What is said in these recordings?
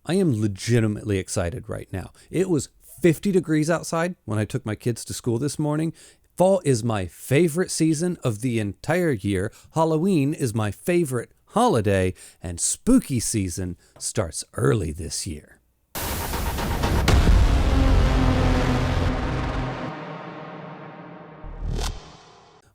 I am legitimately excited right now. It was 50 degrees outside when I took my kids to school this morning. Fall is my favorite season of the entire year. Halloween is my favorite holiday, and spooky season starts early this year.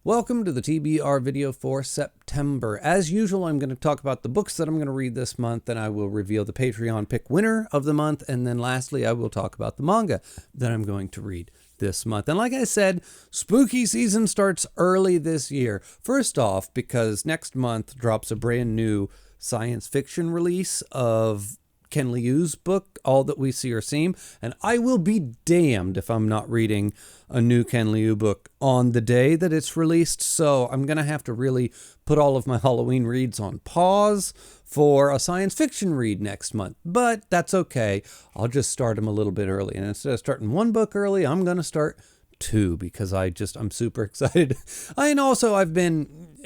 Welcome to the TBR video for September. As usual, I'm going to talk about the books that I'm going to read this month, and I will reveal the Patreon pick winner of the month, and then lastly, I will talk about the manga that I'm going to read this month. And like I said, spooky season starts early this year. First off, because next month drops a brand new science fiction release of Ken Liu's book, All That We See or Seem, and I will be damned if I'm not reading a new Ken Liu book on the day that it's released, so I'm going to have to really put all of my Halloween reads on pause for a science fiction read next month, but that's okay. I'll just start them a little bit early, and instead of starting one book early, I'm going to start two because I'm super excited. And also I've been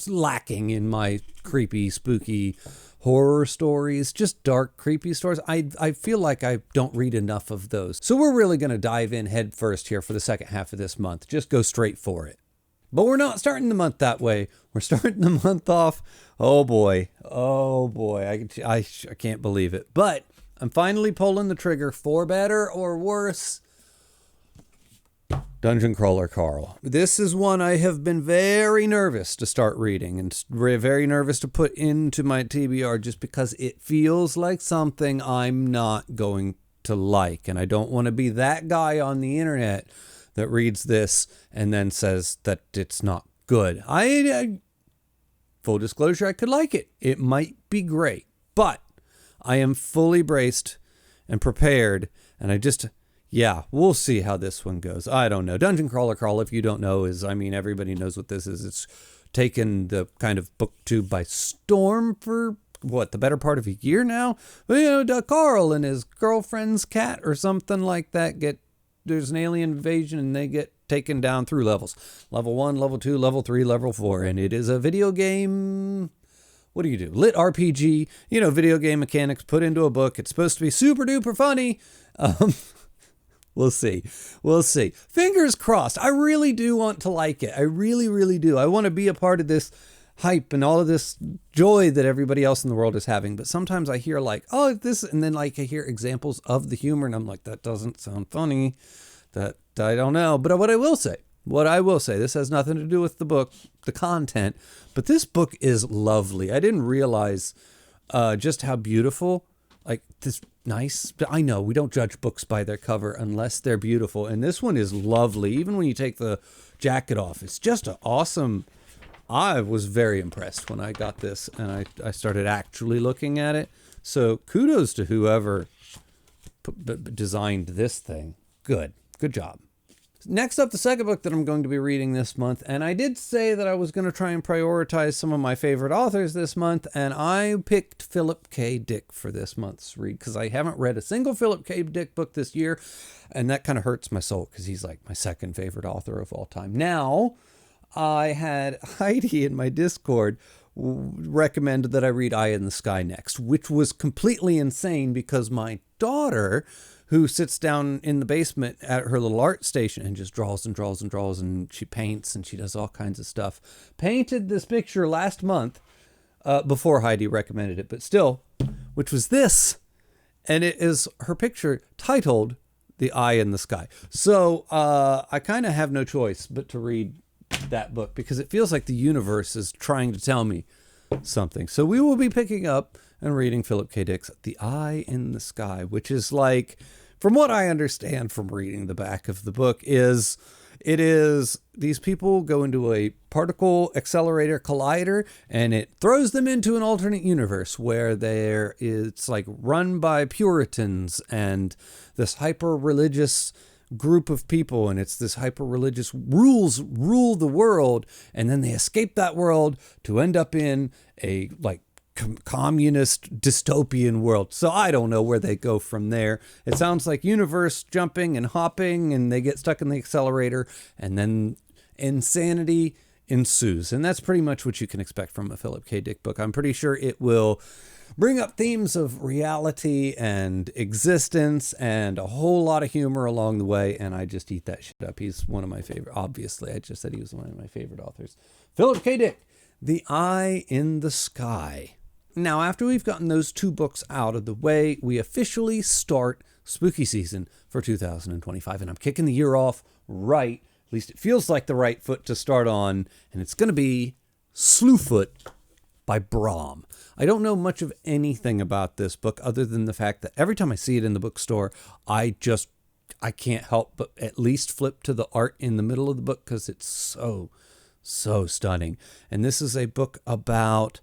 lacking in my creepy, spooky horror stories, just dark, creepy stories. I feel like I don't read enough of those. So we're really going to dive in head first here for the second half of this month. Just go straight for it. But we're not starting the month that way. We're starting the month off. Oh boy. I can't believe it. But I'm finally pulling the trigger, for better or worse. Dungeon Crawler Carl. This is one I have been very nervous to start reading and very nervous to put into my TBR just because it feels like something I'm not going to like. And I don't want to be that guy on the internet that reads this and then says that it's not good. Full disclosure, I could like it. It might be great, but I am fully braced and prepared, and yeah, we'll see how this one goes. I don't know. Dungeon Crawler Carl, if you don't know, everybody knows what this is. It's taken the kind of booktube by storm for, the better part of a year now? Carl and his girlfriend's cat or something like that there's an alien invasion and they get taken down through levels. Level 1, level 2, level 3, level 4. And it is a video game. What do you do? Lit RPG, video game mechanics put into a book. It's supposed to be super duper funny. We'll see. Fingers crossed. I really do want to like it. I really, really do. I want to be a part of this hype and all of this joy that everybody else in the world is having. But sometimes I hear this, and then I hear examples of the humor, and I'm like, that doesn't sound funny. That I don't know. But what I will say, this has nothing to do with the book, the content, but this book is lovely. I didn't realize just how beautiful, this nice. I know we don't judge books by their cover unless they're beautiful. And this one is lovely. Even when you take the jacket off, it's just an awesome. I was very impressed when I got this and I started actually looking at it. So kudos to whoever designed this thing. Good job. Next up, the second book that I'm going to be reading this month, and I did say that I was going to try and prioritize some of my favorite authors this month, and I picked Philip K. Dick for this month's read because I haven't read a single Philip K. Dick book this year, and that kind of hurts my soul because he's like my second favorite author of all time. Now, I had Heidi in my Discord recommend that I read Eye in the Sky next, which was completely insane because my daughter, who sits down in the basement at her little art station and just draws and draws and draws, and she paints and she does all kinds of stuff, painted this picture last month before Heidi recommended it, but still, which was this. And it is her picture titled The Eye in the Sky. So I kind of have no choice but to read that book because it feels like the universe is trying to tell me something. So we will be picking up and reading Philip K. Dick's The Eye in the Sky, which is from what I understand from reading the back of the book, it is these people go into a particle accelerator collider and it throws them into an alternate universe where it's run by Puritans and this hyper-religious group of people, and it's this hyper-religious rules rule the world, and then they escape that world to end up in a communist dystopian world. So I don't know where they go from there. It sounds like universe jumping and hopping, and they get stuck in the accelerator, and then insanity ensues. And that's pretty much what you can expect from a Philip K. Dick book. I'm pretty sure it will bring up themes of reality and existence and a whole lot of humor along the way, and I just eat that shit up. He's one of my favorite, obviously. I just said he was one of my favorite authors. Philip K. Dick, The Eye in the Sky. Now, after we've gotten those 2 books out of the way, we officially start spooky season for 2025, and I'm kicking the year off right. At least it feels like the right foot to start on, and it's going to be Slewfoot by Brahm. I don't know much of anything about this book other than the fact that every time I see it in the bookstore, I can't help but at least flip to the art in the middle of the book because it's so stunning. And this is a book about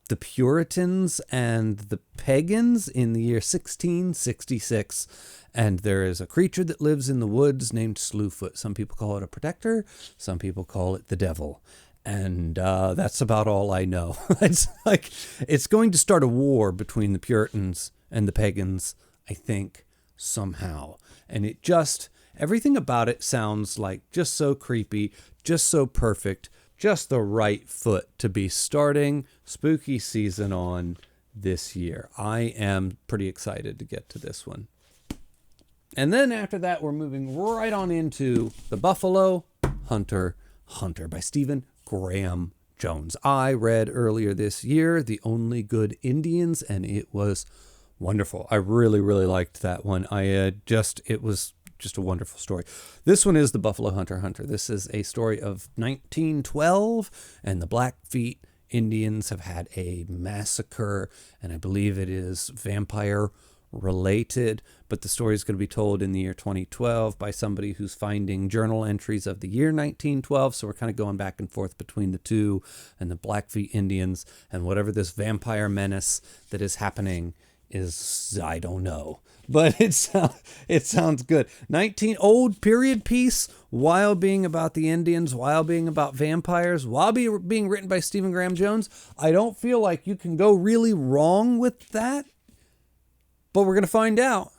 the Puritans and the pagans in the year 1666. And there is a creature that lives in the woods named Slewfoot. Some people call it a protector. Some people call it the devil. And that's about all I know. It's like it's going to start a war between the Puritans and the pagans, I think, somehow. And it just, everything about it sounds like just so creepy, just so perfect, just the right foot to be starting spooky season on this year. I am pretty excited to get to this one. And then after that, we're moving right on into The Buffalo Hunter by Stephen Graham Jones. I read earlier this year The Only Good Indians, and it was wonderful. I really liked that one. It was just a wonderful story. This one is The Buffalo Hunter. This is a story of 1912, and the Blackfeet Indians have had a massacre, and I believe it is vampire related, but the story is going to be told in the year 2012 by somebody who's finding journal entries of the year 1912. So we're kind of going back and forth between the two and the Blackfeet Indians and whatever this vampire menace that is happening is, I don't know. But it sounds good. Old period piece, while being about the Indians, while being about vampires, while being written by Stephen Graham Jones. I don't feel like you can go really wrong with that. But we're going to find out.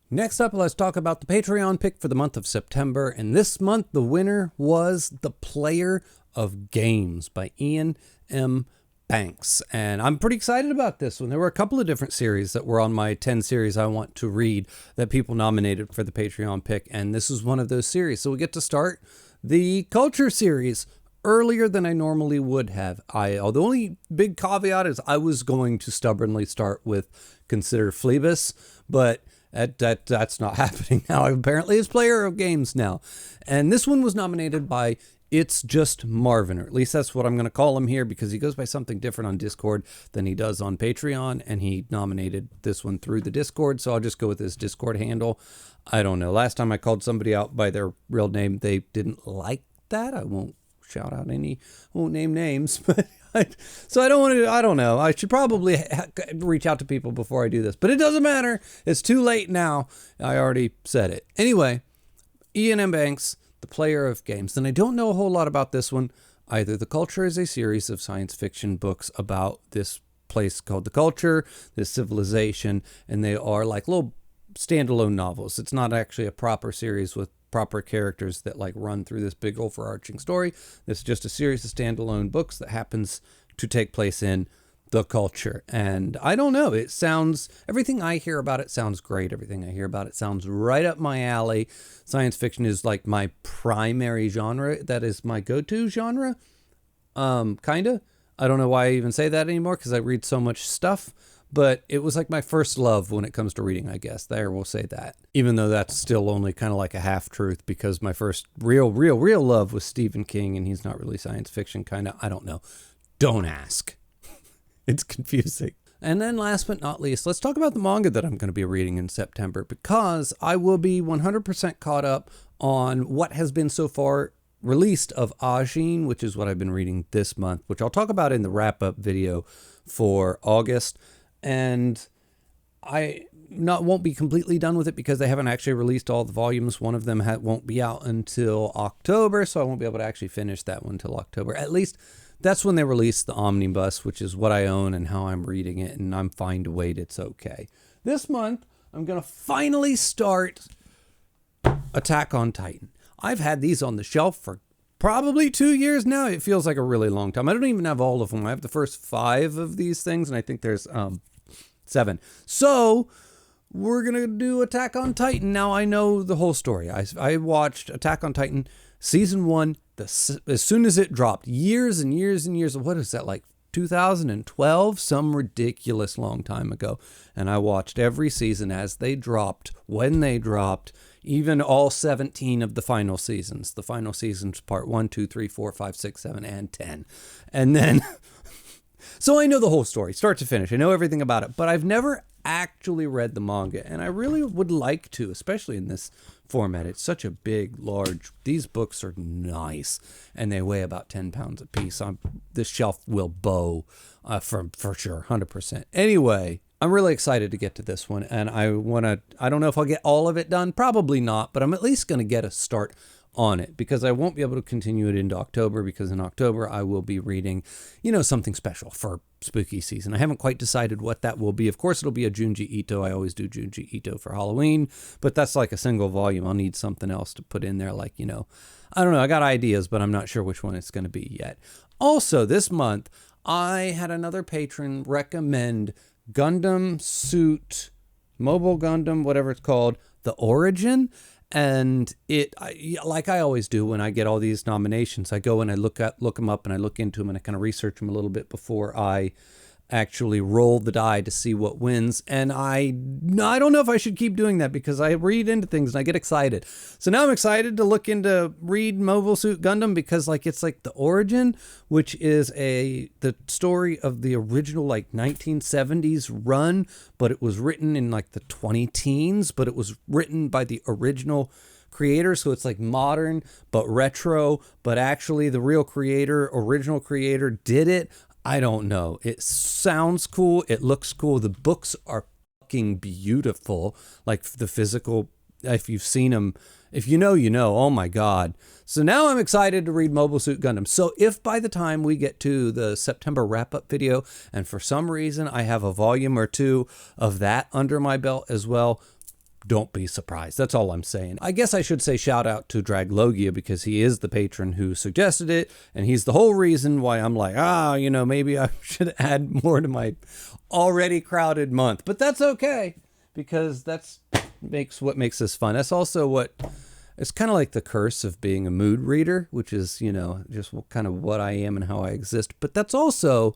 Next up, let's talk about the Patreon pick for the month of September. And this month, the winner was The Player of Games by Ian M. Banks. And I'm pretty excited about this one. There were a couple of different series that were on my 10 series I want to read that people nominated for the Patreon pick. And this is one of those series. So we get to start the Culture series earlier than I normally would have. The only big caveat is I was going to stubbornly start with Consider Phlebas, but that's not happening now. Apparently it's Player of Games now. And this one was nominated by It's Just Marvin, or at least that's what I'm going to call him here because he goes by something different on Discord than he does on Patreon, and he nominated this one through the Discord, so I'll just go with his Discord handle. I don't know. Last time I called somebody out by their real name, they didn't like that. I won't shout out won't name names, but so I don't know. I should probably reach out to people before I do this, but it doesn't matter. It's too late now. I already said it. Anyway, Ian M. Banks, The Player of Games. And I don't know a whole lot about this one either. The Culture is a series of science fiction books about this place called the Culture, this civilization, and they are like little standalone novels. It's not actually a proper series with proper characters that like run through this big overarching story. This is just a series of standalone books that happens to take place in the Culture. And I don't know, everything I hear about it sounds great. Everything I hear about it sounds right up my alley. Science fiction is like my primary genre. That is my go-to genre. Kinda. I don't know why I even say that anymore because I read so much stuff. But it was like my first love when it comes to reading, I guess. We'll say that. Even though that's still only kind of like a half-truth because my first real love was Stephen King, and he's not really science fiction, kind of. I don't know. Don't ask. It's confusing. And then last but not least, let's talk about the manga that I'm going to be reading in September because I will be 100% caught up on what has been so far released of Ajin, which is what I've been reading this month, which I'll talk about in the wrap-up video for August. And I won't be completely done with it because they haven't actually released all the volumes. One of them won't be out until October, so I won't be able to actually finish that one until October. At least that's when they release the omnibus, which is what I own and how I'm reading it, and I'm fine to wait. It's okay. This month, I'm going to finally start Attack on Titan. I've had these on the shelf for probably 2 years now. It feels like a really long time. I don't even have all of them. I have the first 5 of these things, and I think there's 7. So we're going to do Attack on Titan. Now, I know the whole story. I watched Attack on Titan season 1 as soon as it dropped. Years and years and years. What is that, like 2012? Some ridiculous long time ago. And I watched every season as they dropped, when they dropped, even all 17 of the final seasons. The final seasons, part 1, 2, 3, 4, 5, 6, 7, and 10. And then, so I know the whole story, start to finish. I know everything about it, but I've never actually read the manga, and I really would like to, especially in this format. It's such a big, large, these books are nice, and they weigh about 10 pounds a piece. This shelf will bow for sure, 100%. Anyway, I'm really excited to get to this one, and I don't know if I'll get all of it done, probably not, but I'm at least going to get a start on it, because I won't be able to continue it into October, because in October I will be reading, something special for spooky season. I haven't quite decided what that will be. Of course, it'll be a Junji Ito. I always do Junji Ito for Halloween, but that's like a single volume. I'll need something else to put in there, like, I don't know. I got ideas, but I'm not sure which one it's going to be yet. Also, this month, I had another patron recommend Gundam Suit, Mobile Gundam, whatever it's called, The Origin. And like I always do when I get all these nominations, I go and I look them up and I look into them and I kind of research them a little bit before I actually roll the die to see what wins. And I don't know if I should keep doing that, because I read into things and I get excited. So now I'm excited to read Mobile Suit Gundam, because it's like The Origin, which is the story of the original 1970s run, but it was written in the 20-teens, but it was written by the original creator, so it's modern but retro, but actually the real original creator did it. I don't know. It sounds cool. It looks cool. The books are fucking beautiful. The physical, if you've seen them, if you know, oh my God. So now I'm excited to read Mobile Suit Gundam. So if by the time we get to the September wrap-up video, and for some reason I have a volume or 2 of that under my belt as well, don't be surprised. That's all I'm saying. I guess I should say shout out to Draglogia, because he is the patron who suggested it, and he's the whole reason why I'm like, maybe I should add more to my already crowded month. But that's okay, because that's what makes this fun. That's also it's kind of like the curse of being a mood reader, which is, just kind of what I am and how I exist. But that's also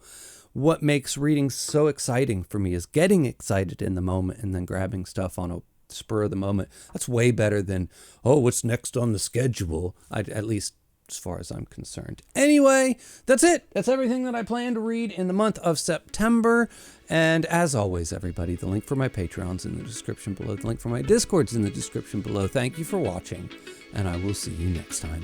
what makes reading so exciting for me, is getting excited in the moment and then grabbing stuff on a spur of the moment. That's way better than, what's next on the schedule, at least as far as I'm concerned. Anyway, that's it. That's everything that I plan to read in the month of September. And as always, everybody, the link for my Patreon's in the description below. The link for my Discord's in the description below. Thank you for watching, and I will see you next time.